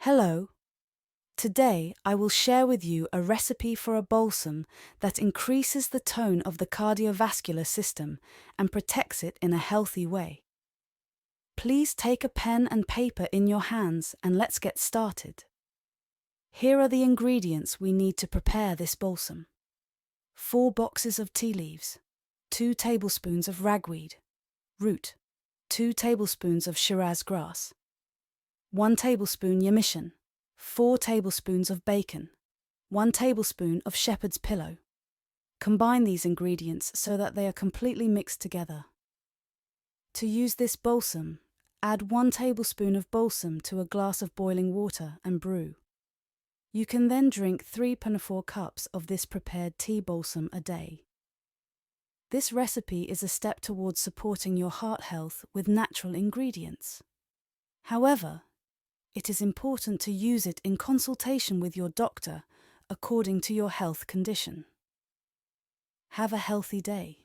Hello. Today I will share with you a recipe for a balsam that increases the tone of the cardiovascular system and protects it in a healthy way. Please take a pen and paper in your hands and let's get started. Here are the ingredients we need to prepare this balsam. 4 boxes of tea leaves, 2 tablespoons of ragweed, root, 2 tablespoons of Shiraz grass, 1 tablespoon Yemyeşil, 4 tablespoons of bacon, 1 tablespoon of shepherd's pillow. Combine these ingredients so that they are completely mixed together. To use this balsam, add 1 tablespoon of balsam to a glass of boiling water and brew. You can then drink 3.4 cups of this prepared tea balsam a day. This recipe is a step towards supporting your heart health with natural ingredients. However, it is important to use it in consultation with your doctor according to your health condition. Have a healthy day.